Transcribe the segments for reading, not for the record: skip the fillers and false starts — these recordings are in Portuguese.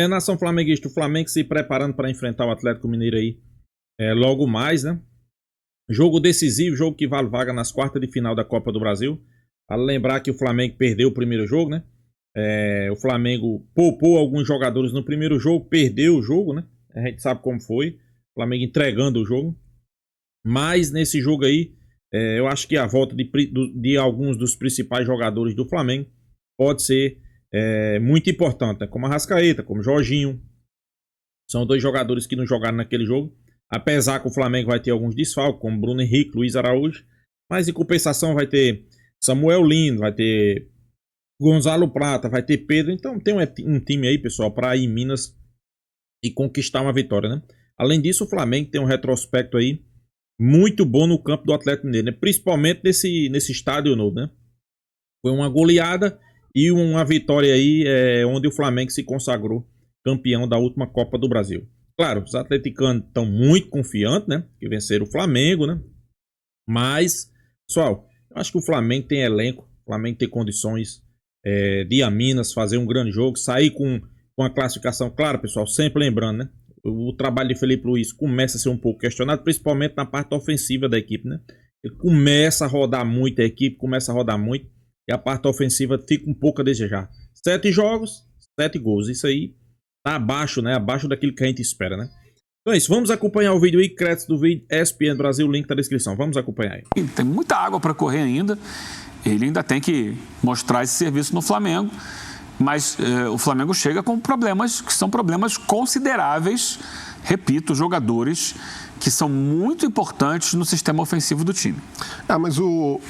Nação flamenguista, o Flamengo se preparando para enfrentar o Atlético Mineiro aí logo mais, né? Jogo decisivo, jogo que vale vaga nas quartas de final da Copa do Brasil. Vale lembrar que o Flamengo perdeu o primeiro jogo, né? O Flamengo poupou alguns jogadores no primeiro jogo, perdeu o jogo, né? A gente sabe como foi. O Flamengo entregando o jogo. Mas nesse jogo aí, eu acho que a volta de alguns dos principais jogadores do Flamengo pode ser muito importante, né? Como Arrascaeta, como Jorginho. São dois jogadores que não jogaram naquele jogo. Apesar que o Flamengo vai ter alguns desfalques, como Bruno Henrique, Luiz Araújo. Mas em compensação vai ter Samuel Lino, vai ter Gonzalo Prata, vai ter Pedro. Então tem um time aí, pessoal, para ir em Minas e conquistar uma vitória, né? Além disso, o Flamengo tem um retrospecto aí muito bom no campo do Atlético Mineiro, né? Principalmente nesse estádio novo, né? Foi uma goleada e uma vitória aí onde o Flamengo se consagrou campeão da última Copa do Brasil. Claro, os atleticanos estão muito confiantes, né? Que venceram o Flamengo, né? Mas, pessoal, eu acho que o Flamengo tem elenco, o Flamengo tem condições de ir a Minas, fazer um grande jogo, sair com a classificação. Claro, pessoal, sempre lembrando, né? O trabalho de Felipe Luiz começa a ser um pouco questionado, principalmente na parte ofensiva da equipe, né? Ele começa a rodar muito, a equipe começa a rodar muito, e a parte ofensiva fica um pouco a desejar. 7 jogos, 7 gols. Isso aí tá abaixo, né? Abaixo daquilo que a gente espera, né? Então é isso, vamos acompanhar o vídeo aí, créditos do vídeo ESPN Brasil, link na descrição. Vamos acompanhar aí. Tem muita água para correr ainda, ele ainda tem que mostrar esse serviço no Flamengo, mas o Flamengo chega com problemas que são problemas consideráveis, repito, jogadores que são muito importantes no sistema ofensivo do time. Mas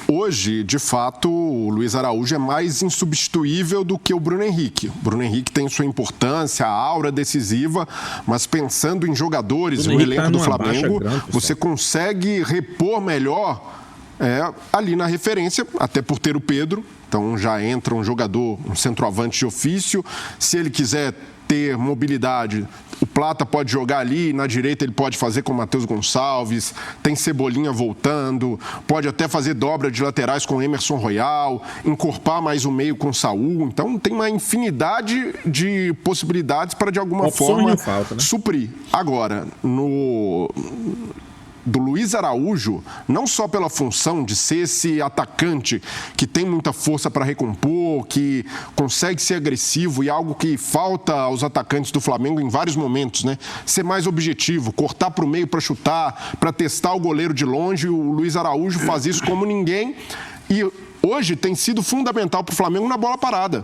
hoje, de fato, o Luiz Araújo é mais insubstituível do que o Bruno Henrique. O Bruno Henrique tem sua importância, a aura decisiva, mas pensando em jogadores no elenco do Flamengo, você consegue repor melhor ali na referência, até por ter o Pedro. Então já entra um jogador, um centroavante de ofício. Se ele quiser ter mobilidade, o Plata pode jogar ali, na direita ele pode fazer com o Matheus Gonçalves, tem Cebolinha voltando, pode até fazer dobra de laterais com Emerson Royal, encorpar mais o meio com Saúl. Então tem uma infinidade de possibilidades para de alguma forma suprir. Agora, do Luiz Araújo, não só pela função de ser esse atacante que tem muita força para recompor, que consegue ser agressivo e algo que falta aos atacantes do Flamengo em vários momentos, né? Ser mais objetivo, cortar para o meio para chutar, para testar o goleiro de longe. O Luiz Araújo faz isso como ninguém e hoje tem sido fundamental para o Flamengo na bola parada.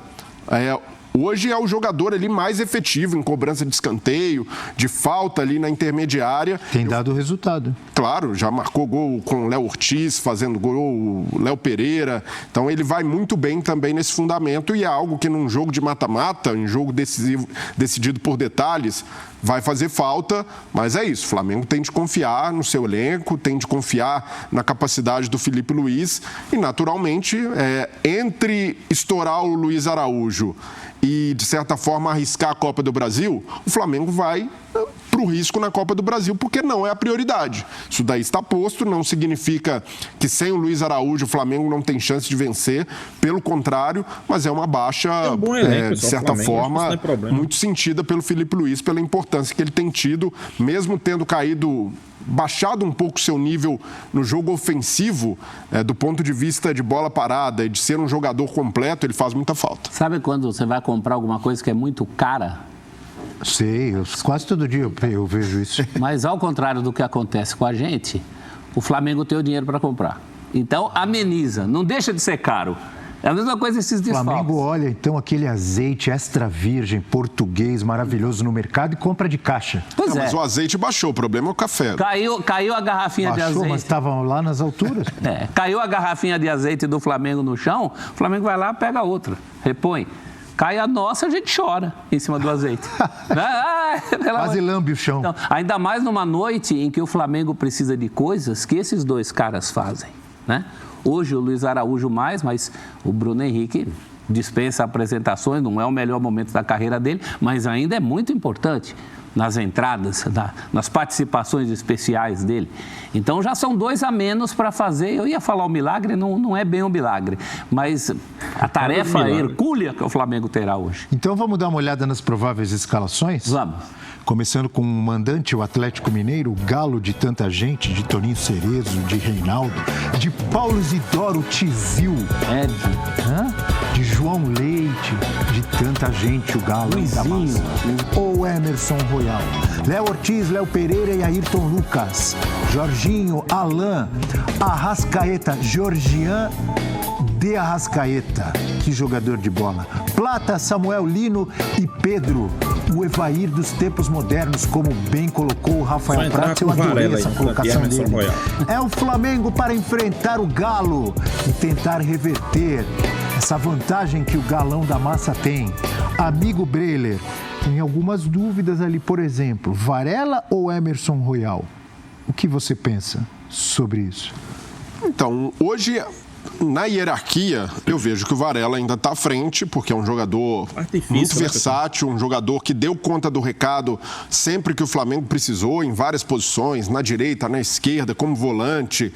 Hoje é o jogador ali mais efetivo em cobrança de escanteio, de falta ali na intermediária. Tem dado resultado. Claro, já marcou gol com o Léo Ortiz, fazendo gol, o Léo Pereira. Então ele vai muito bem também nesse fundamento e é algo que num jogo de mata-mata, em jogo decisivo, decidido por detalhes, vai fazer falta, mas é isso. O Flamengo tem de confiar no seu elenco, tem de confiar na capacidade do Felipe Luiz e, naturalmente, entre estourar o Luiz Araújo e, de certa forma, arriscar a Copa do Brasil, o Flamengo vai para o risco na Copa do Brasil, porque não é a prioridade. Isso daí está posto, não significa que sem o Luiz Araújo o Flamengo não tem chance de vencer, pelo contrário, mas é uma baixa, de certa forma, muito sentida pelo Felipe Luiz, pela importância que ele tem tido, mesmo tendo baixado um pouco seu nível no jogo ofensivo, do ponto de vista de bola parada e de ser um jogador completo, ele faz muita falta. Sabe quando você vai comprar alguma coisa que é muito cara? Sei, quase todo dia eu vejo isso. Mas ao contrário do que acontece com a gente, o Flamengo tem o dinheiro para comprar. Então ameniza, não deixa de ser caro. É a mesma coisa esses desfalques. O Flamengo olha então aquele azeite extra virgem português maravilhoso no mercado e compra de caixa. Pois mas o azeite baixou, o problema é o café. Caiu a garrafinha de azeite. Mas estavam lá nas alturas. Caiu a garrafinha de azeite do Flamengo no chão, o Flamengo vai lá, pega outra, repõe. Cai a nossa, a gente chora em cima do azeite. Quase lambe o chão. Então, ainda mais numa noite em que o Flamengo precisa de coisas que esses dois caras fazem, né? Hoje o Luiz Araújo mais, mas o Bruno Henrique dispensa apresentações, não é o melhor momento da carreira dele, mas ainda é muito importante nas entradas, nas participações especiais dele. Então já são 2 a menos para fazer. Eu ia falar o milagre, não é bem um milagre, mas a tarefa hercúlea que o Flamengo terá hoje. Então vamos dar uma olhada nas prováveis escalações? Vamos. Começando com o mandante, o Atlético Mineiro, o galo de tanta gente, de Toninho Cerezo, de Reinaldo, de Paulo Isidoro Tizil, de João Leite, de tanta gente, o galo da massa. Ou Emerson Royal, Léo Ortiz, Léo Pereira e Ayrton Lucas, Jorginho, Alain, Arrascaeta, Georgian de Arrascaeta, que jogador de bola, Plata, Samuel Lino e Pedro, o Evair dos tempos modernos, como bem colocou o Rafael Prats. Eu adorei essa colocação dele. É o Flamengo para enfrentar o Galo e tentar reverter essa vantagem que o galão da massa tem. Amigo Breler, tem algumas dúvidas ali, por exemplo, Varela ou Emerson Royal? O que você pensa sobre isso? Então, hoje, na hierarquia, eu vejo que o Varela ainda está à frente, porque é um jogador muito versátil, um jogador que deu conta do recado sempre que o Flamengo precisou, em várias posições, na direita, na esquerda, como volante.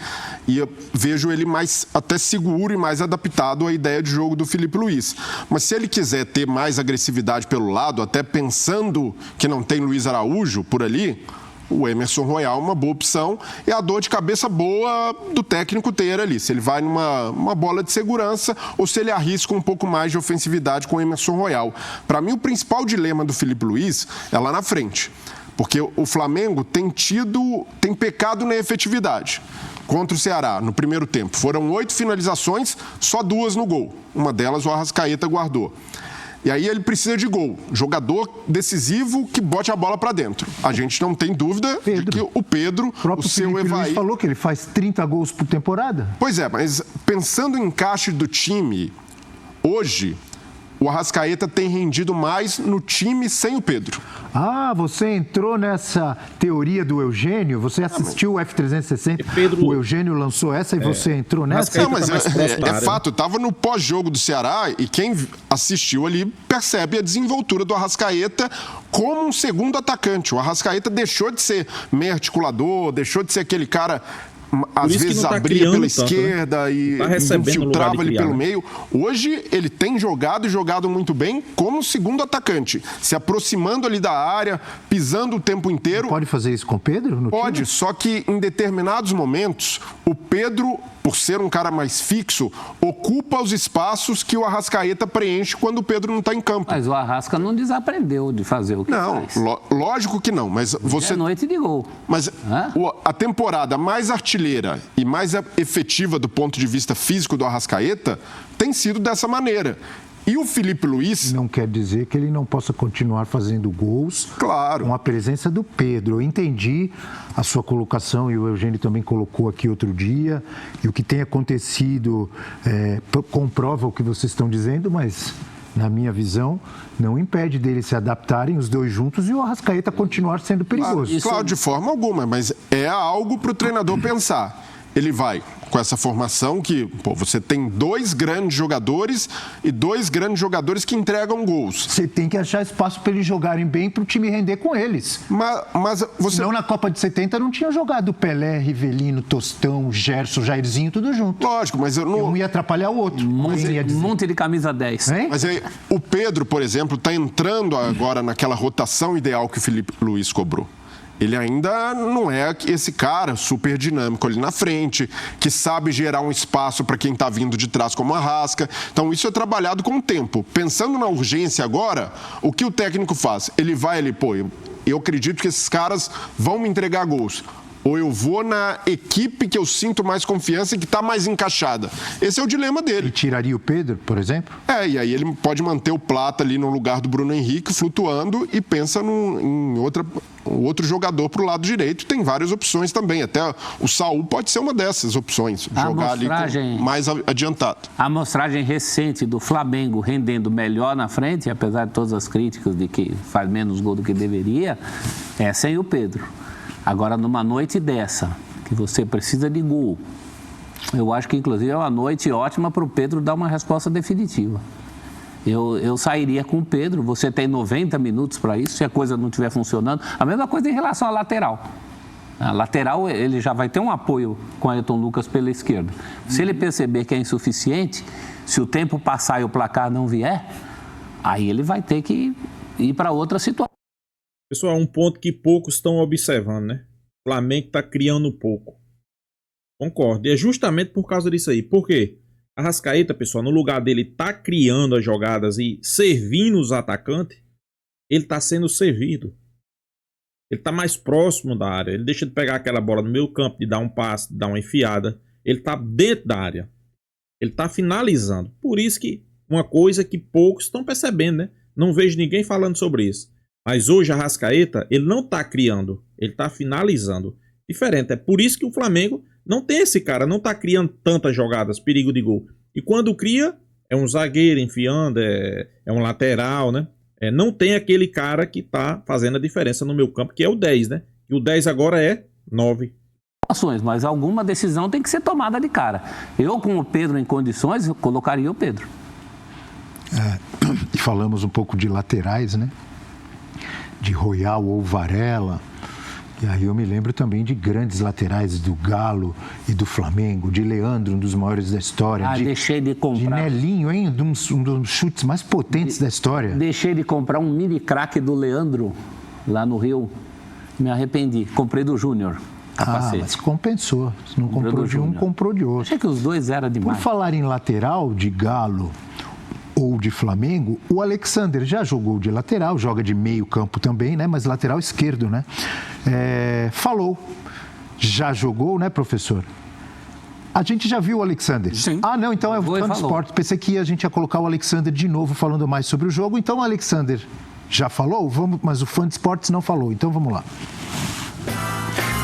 E eu vejo ele mais até seguro e mais adaptado à ideia de jogo do Filipe Luís. Mas se ele quiser ter mais agressividade pelo lado, até pensando que não tem Luiz Araújo por ali, o Emerson Royal é uma boa opção, é a dor de cabeça boa do técnico ter ali, se ele vai numa bola de segurança ou se ele arrisca um pouco mais de ofensividade com o Emerson Royal. Para mim, o principal dilema do Filipe Luís é lá na frente, porque o Flamengo tem pecado na efetividade. Contra o Ceará, no primeiro tempo, foram 8 finalizações, só 2 no gol. Uma delas o Arrascaeta guardou. E aí ele precisa de gol. Jogador decisivo que bote a bola para dentro. A gente não tem dúvida de que o Pedro, o seu Evair... Luiz falou que ele faz 30 gols por temporada. Pois é, mas pensando em encaixe do time, hoje, o Arrascaeta tem rendido mais no time sem o Pedro. Ah, você entrou nessa teoria do Eugênio? Você assistiu o F360? Pedro... O Eugênio lançou essa e você entrou nessa? Não, mas é fato. Estava no pós-jogo do Ceará e quem assistiu ali percebe a desenvoltura do Arrascaeta como um segundo atacante. O Arrascaeta deixou de ser meio articulador, deixou de ser aquele cara... às vezes abria pela esquerda, né? E infiltrava ali pelo meio. Hoje ele tem jogado e jogado muito bem como segundo atacante, se aproximando ali da área, pisando o tempo inteiro. Pode fazer isso com o Pedro? No Pode, time? Só que em determinados momentos o Pedro, por ser um cara mais fixo, ocupa os espaços que o Arrascaeta preenche quando o Pedro não está em campo. Mas o Arrasca não desaprendeu de fazer o que faz. Não, lógico que não, mas você... É noite de gol. Mas a temporada mais artilheira e mais efetiva do ponto de vista físico do Arrascaeta tem sido dessa maneira. E o Filipe Luís... Não quer dizer que ele não possa continuar fazendo gols, claro, com a presença do Pedro. Eu entendi a sua colocação e o Eugênio também colocou aqui outro dia. E o que tem acontecido comprova o que vocês estão dizendo, mas... na minha visão, não impede deles se adaptarem os dois juntos e o Arrascaeta continuar sendo perigoso. Claro, de forma alguma, mas é algo para o treinador pensar. Ele vai com essa formação que você tem 2 grandes jogadores e 2 grandes jogadores que entregam gols. Você tem que achar espaço para eles jogarem bem para o time render com eles. Mas você... Senão na Copa de 70 não tinha jogado Pelé, Rivelino, Tostão, Gerson, Jairzinho, tudo junto. Lógico, mas eu não... Um ia atrapalhar o outro. Monte de camisa 10. Hein? Mas aí, o Pedro, por exemplo, está entrando agora naquela rotação ideal que o Filipe Luís cobrou. Ele ainda não é esse cara super dinâmico ali na frente, que sabe gerar um espaço para quem está vindo de trás como a Arrasca. Então, isso é trabalhado com o tempo. Pensando na urgência agora, o que o técnico faz? Ele vai ali, eu acredito que esses caras vão me entregar gols. Ou eu vou na equipe que eu sinto mais confiança e que está mais encaixada. Esse é o dilema dele. Ele tiraria o Pedro, por exemplo? E aí ele pode manter o Plata ali no lugar do Bruno Henrique, flutuando, e pensa em outro jogador para o lado direito. Tem várias opções também. Até o Saul pode ser uma dessas opções. Jogar ali mais adiantado. A amostragem recente do Flamengo rendendo melhor na frente, apesar de todas as críticas de que faz menos gol do que deveria, é sem o Pedro. Agora, numa noite dessa, que você precisa de gol, eu acho que, inclusive, é uma noite ótima para o Pedro dar uma resposta definitiva. Eu sairia com o Pedro, você tem 90 minutos para isso, se a coisa não estiver funcionando. A mesma coisa em relação à lateral. A lateral, ele já vai ter um apoio com o Ayrton Lucas pela esquerda. Se ele perceber que é insuficiente, se o tempo passar e o placar não vier, aí ele vai ter que ir para outra situação. Pessoal, um ponto que poucos estão observando, né? O Flamengo está criando pouco. Concordo. E é justamente por causa disso aí. Por quê? A Arrascaeta, pessoal, no lugar dele tá criando as jogadas e servindo os atacantes, ele tá sendo servido. Ele tá mais próximo da área. Ele deixa de pegar aquela bola no meio campo, de dar um passe, de dar uma enfiada. Ele tá dentro da área. Ele tá finalizando. Por isso que uma coisa que poucos estão percebendo, né? Não vejo ninguém falando sobre isso. Mas hoje a Arrascaeta, ele não tá criando. Ele tá finalizando. Diferente. É por isso que o Flamengo não tem esse cara. Não tá criando tantas jogadas, perigo de gol. E quando cria, é um zagueiro enfiando, é um lateral, né? Não tem aquele cara que tá fazendo a diferença no meu campo, que é o 10, né? E o 10 agora é 9. Mas alguma decisão tem que ser tomada de cara. Eu, com o Pedro em condições, eu colocaria o Pedro. E falamos um pouco de laterais, né? De Royal ou Varela. E aí eu me lembro também de grandes laterais do Galo e do Flamengo, de Leandro, um dos maiores da história. Deixei de comprar. De Nelinho, hein? Um dos chutes mais potentes da história. Deixei de comprar um mini craque do Leandro, lá no Rio. Me arrependi. Comprei do Júnior. Mas compensou. Se não comprou de um, comprou de outro. Achei que os dois eram demais. Por falar em lateral de Galo ou de Flamengo, o Alexander já jogou de lateral, joga de meio campo também, né? Mas lateral esquerdo, né? Falou. Já jogou, né, professor? A gente já viu o Alexander. Sim. Não, então é o Fã de Esportes. Pensei que a gente ia colocar o Alexander de novo falando mais sobre o jogo. Então o Alexander já falou, mas o Fã de Esportes não falou. Então vamos lá.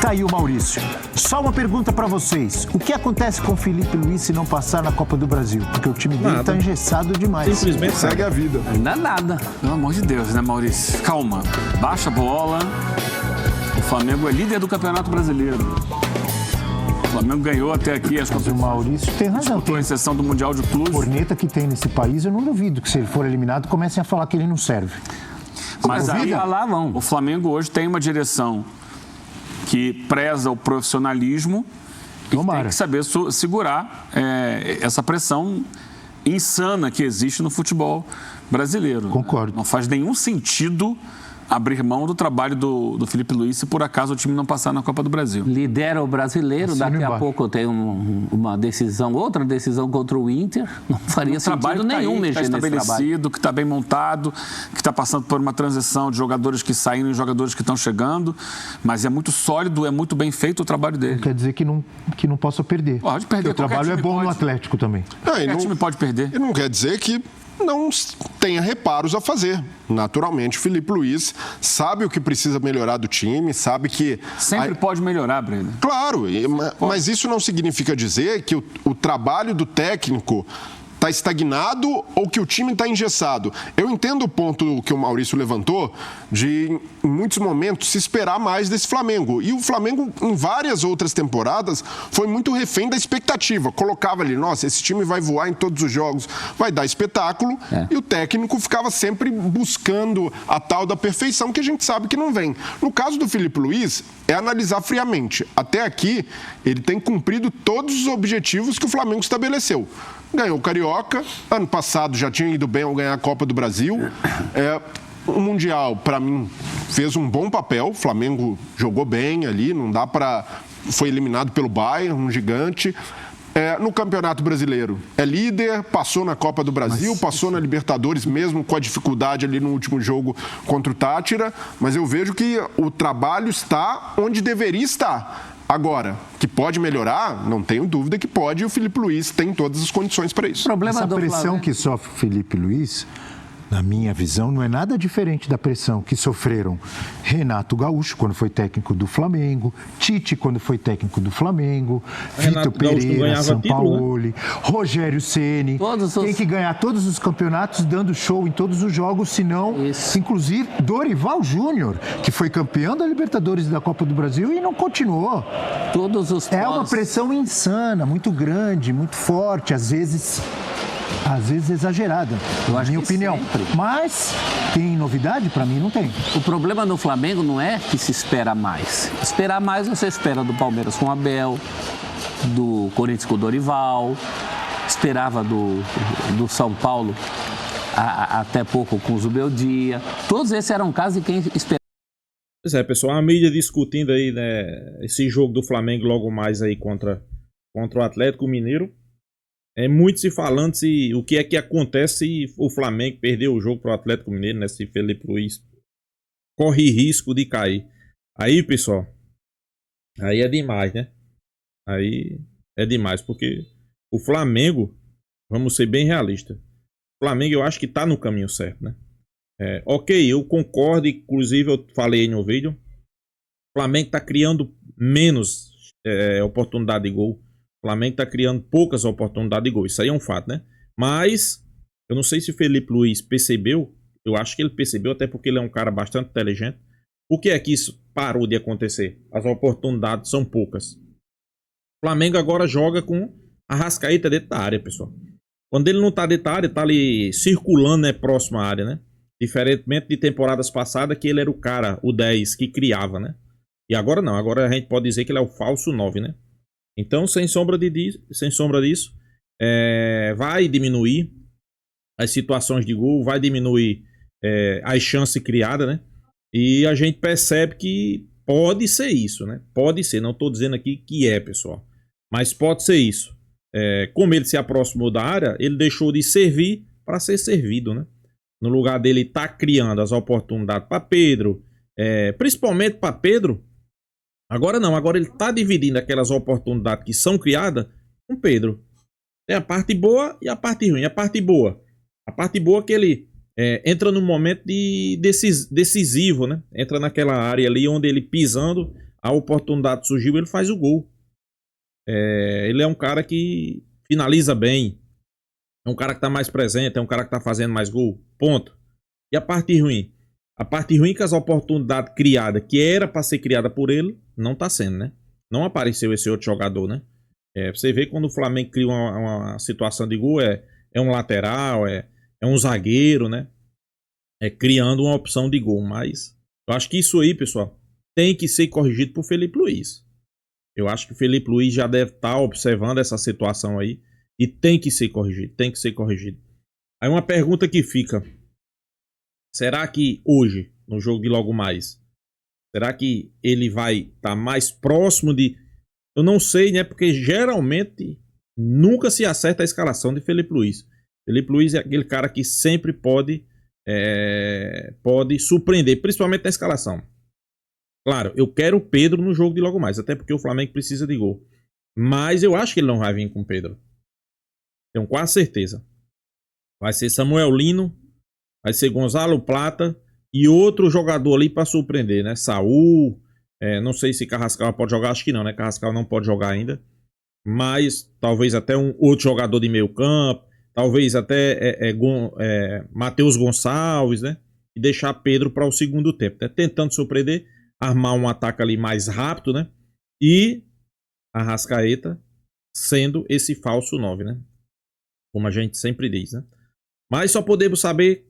Tá aí o Maurício. Só uma pergunta para vocês. O que acontece com o Felipe Luiz se não passar na Copa do Brasil? Porque o time dele tá engessado demais. Simplesmente segue a vida. Ainda nada. Pelo amor de Deus, né, Maurício? Calma. Baixa a bola. O Flamengo é líder do Campeonato Brasileiro. O Flamengo ganhou até aqui as competições. O Maurício tem razão. Com exceção do Mundial de Clubes. A corneta que tem nesse país, eu não duvido que se ele for eliminado, comecem a falar que ele não serve. Mas aí, o Flamengo hoje tem uma direção que preza o profissionalismo e tem que saber segurar essa pressão insana que existe no futebol brasileiro. Concordo. Não faz nenhum sentido abrir mão do trabalho do Felipe Luiz se por acaso o time não passar na Copa do Brasil. Lidera o brasileiro, daqui a pouco eu tenho uma decisão, outra decisão contra o Inter, não faria sentido nenhum mexer nesse trabalho. Estabelecido, que está bem montado, que está passando por uma transição de jogadores que saíram e jogadores que estão chegando, mas é muito sólido, é muito bem feito o trabalho dele. Não quer dizer que não possa perder. Pode perder. O trabalho é bom no Atlético também. Qualquer time pode perder. E não quer dizer que não tenha reparos a fazer. Naturalmente, o Felipe Luiz sabe o que precisa melhorar do time, sabe que... Sempre pode melhorar, Breno. Claro, mas isso não significa dizer que o trabalho do técnico está estagnado ou que o time está engessado. Eu entendo o ponto que o Maurício levantou de, em muitos momentos, se esperar mais desse Flamengo. E o Flamengo, em várias outras temporadas, foi muito refém da expectativa. Colocava ali, nossa, esse time vai voar em todos os jogos, vai dar espetáculo. E o técnico ficava sempre buscando a tal da perfeição que a gente sabe que não vem. No caso do Felipe Luiz, é analisar friamente. Até aqui, ele tem cumprido todos os objetivos que o Flamengo estabeleceu. Ganhou o Carioca, ano passado já tinha ido bem ao ganhar a Copa do Brasil. O Mundial, para mim, fez um bom papel. O Flamengo jogou bem ali, não dá para... Foi eliminado pelo Bayern, um gigante. No Campeonato Brasileiro é líder, passou na Copa do Brasil, passou na Libertadores, mesmo com a dificuldade ali no último jogo contra o Tátira. Mas eu vejo que o trabalho está onde deveria estar. Agora, que pode melhorar, não tenho dúvida que pode, e o Felipe Luiz tem todas as condições para isso. Essa pressão que sofre o Felipe Luiz, na minha visão, não é nada diferente da pressão que sofreram Renato Gaúcho, quando foi técnico do Flamengo, Tite, quando foi técnico do Flamengo, Vitor Pereira, Sampaoli, né? Rogério Ceni. Tem que ganhar todos os campeonatos, dando show em todos os jogos, senão, inclusive, Dorival Júnior, que foi campeão da Libertadores e da Copa do Brasil e não continuou. Todos os uma pressão insana, muito grande, muito forte, às vezes... às vezes exagerada, na minha opinião. Sempre. Mas tem novidade? Para mim não tem. O problema no Flamengo não é que se espera mais. Esperar mais você espera do Palmeiras com o Abel, do Corinthians com o Dorival, esperava do São Paulo até pouco com o Zubeldia. Todos esses eram casos de quem esperava. Pois é, pessoal, a mídia discutindo aí, né, esse jogo do Flamengo logo mais aí contra o Atlético Mineiro. É muito se falando o que é que acontece se o Flamengo perder o jogo para o Atlético Mineiro, né? Se Felipe Luiz corre risco de cair. Aí, pessoal, aí é demais, né? Aí é demais, porque o Flamengo, vamos ser bem realistas, o Flamengo eu acho que tá no caminho certo, né? Ok, eu concordo, inclusive eu falei aí no vídeo, o Flamengo tá criando menos oportunidade de gol. O Flamengo está criando poucas oportunidades de gol. Isso aí é um fato, né? Mas eu não sei se o Felipe Luiz percebeu. Eu acho que ele percebeu, até porque ele é um cara bastante inteligente. Por que é que isso parou de acontecer? As oportunidades são poucas. O Flamengo agora joga com a Arrascaeta dentro da área, pessoal. Quando ele não está dentro da área, está ali circulando, né, próximo à área, né? Diferentemente de temporadas passadas, que ele era o cara, o 10, que criava, né? E agora não. Agora a gente pode dizer que ele é o falso 9, né? Então, sem sombra disso, vai diminuir as situações de gol, vai diminuir as chances criadas, né? E a gente percebe que pode ser isso, né? Pode ser, não estou dizendo aqui que pessoal. Mas pode ser isso. Como ele se aproximou da área, ele deixou de servir para ser servido, né? No lugar dele estar criando as oportunidades para Pedro, principalmente para Pedro. Agora não, agora ele está dividindo aquelas oportunidades que são criadas com Pedro. Tem a parte boa e a parte ruim. A parte boa é que ele entra num momento decisivo, né? Entra naquela área ali onde ele pisando, a oportunidade surgiu, ele faz o gol. Ele é um cara que finaliza bem, é um cara que está mais presente, é um cara que está fazendo mais gol, ponto. E a parte ruim? A parte ruim é que as oportunidades criadas, que era para ser criada por ele, não está sendo, né? Não apareceu esse outro jogador, né? Você vê quando o Flamengo cria uma situação de gol, é um lateral, é um zagueiro, né? Criando uma opção de gol. Mas eu acho que isso aí, pessoal, tem que ser corrigido por Felipe Luiz. Eu acho que o Felipe Luiz já deve estar observando essa situação aí e tem que ser corrigido, Aí uma pergunta que fica: será que hoje, no jogo de logo mais, será que ele vai estar mais próximo de... Eu não sei, né? Porque geralmente nunca se acerta a escalação de Felipe Luiz. Felipe Luiz é aquele cara que sempre pode surpreender, principalmente na escalação. Claro, eu quero o Pedro no jogo de logo mais, até porque o Flamengo precisa de gol. Mas eu acho que ele não vai vir com o Pedro. Tenho quase certeza. Vai ser Samuel Lino, vai ser Gonzalo Plata e outro jogador ali para surpreender, né? Saul, não sei se Carrascal pode jogar, acho que não, né? Carrascal não pode jogar ainda. Mas talvez até um outro jogador de meio campo, talvez até Matheus Gonçalves, né? E deixar Pedro para o segundo tempo, né? Tentando surpreender, armar um ataque ali mais rápido, né? E Arrascaeta sendo esse falso 9, né? Como a gente sempre diz, né? Mas só podemos saber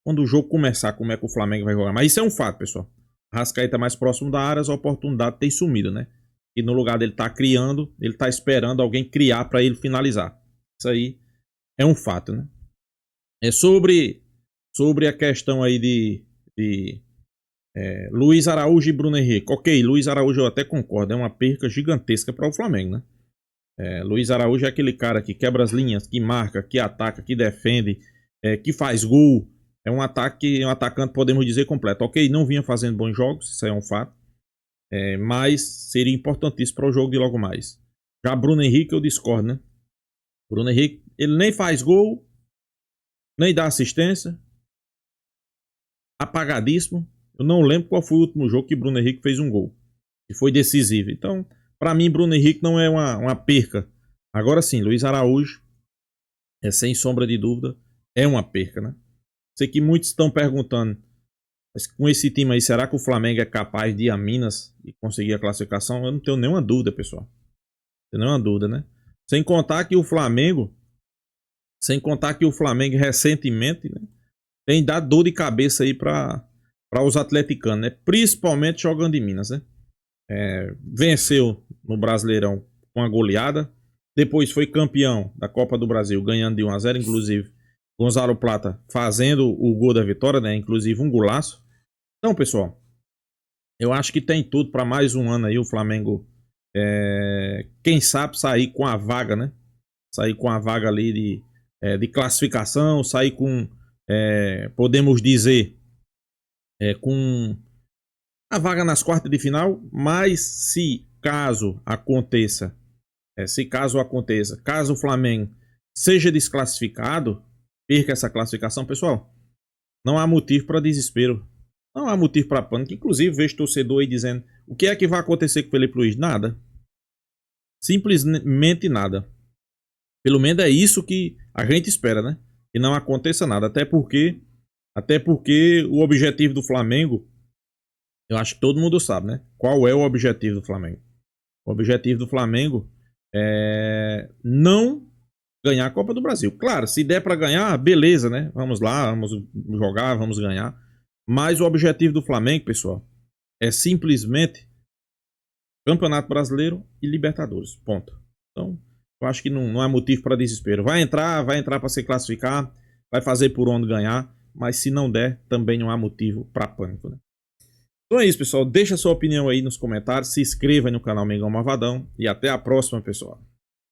quando o jogo começar, como é que o Flamengo vai jogar. Mas isso é um fato, pessoal. Arrascaeta mais próximo da área, as oportunidades têm sumido, né? E no lugar dele tá criando, ele tá esperando alguém criar para ele finalizar. Isso aí é um fato, né? Sobre a questão aí de Luiz Araújo e Bruno Henrique. Ok, Luiz Araújo eu até concordo, é uma perca gigantesca para o Flamengo, né? Luiz Araújo é aquele cara que quebra as linhas, que marca, que ataca, que defende, que faz gol. É um atacante, podemos dizer, completo. Ok, não vinha fazendo bons jogos, isso aí é um fato. Mas seria importantíssimo para o jogo de logo mais. Já Bruno Henrique eu discordo, né? Bruno Henrique, ele nem faz gol, nem dá assistência. Apagadíssimo. Eu não lembro qual foi o último jogo que Bruno Henrique fez um gol. E foi decisivo. Então, para mim, Bruno Henrique não é uma perca. Agora sim, Luiz Araújo, sem sombra de dúvida, é uma perca, né? Sei que muitos estão perguntando, mas com esse time aí, será que o Flamengo é capaz de ir a Minas e conseguir a classificação? Eu não tenho nenhuma dúvida, pessoal. Não tenho nenhuma dúvida, né? Sem contar que o Flamengo Sem contar que o Flamengo recentemente, né, tem dado dor de cabeça aí para os atleticanos, né? Principalmente jogando em Minas, né? Venceu no Brasileirão com uma goleada. Depois foi campeão da Copa do Brasil, ganhando de 1-0, inclusive Gonzalo Plata fazendo o gol da vitória, né? Inclusive um golaço. Então, pessoal, eu acho que tem tudo para mais um ano aí o Flamengo, quem sabe, sair com a vaga, né? Sair com a vaga ali de classificação, sair com, podemos dizer, com a vaga nas quartas de final. Mas se caso aconteça, caso o Flamengo seja desclassificado, perca essa classificação, pessoal, não há motivo para desespero. Não há motivo para pânico. Inclusive, vejo torcedor aí dizendo: o que é que vai acontecer com o Felipe Luiz? Nada. Simplesmente nada. Pelo menos é isso que a gente espera, né? Que não aconteça nada. Até porque o objetivo do Flamengo, eu acho que todo mundo sabe, né? Qual é o objetivo do Flamengo? O objetivo do Flamengo é não ganhar a Copa do Brasil. Claro, se der para ganhar, beleza, né? Vamos lá, vamos jogar, vamos ganhar. Mas o objetivo do Flamengo, pessoal, é simplesmente Campeonato Brasileiro e Libertadores. Ponto. Então, eu acho que não há motivo para desespero. Vai entrar para se classificar, vai fazer por onde ganhar, mas se não der, também não há motivo para pânico, né? Então é isso, pessoal. Deixa a sua opinião aí nos comentários, se inscreva no canal Mengão Malvadão e até a próxima, pessoal.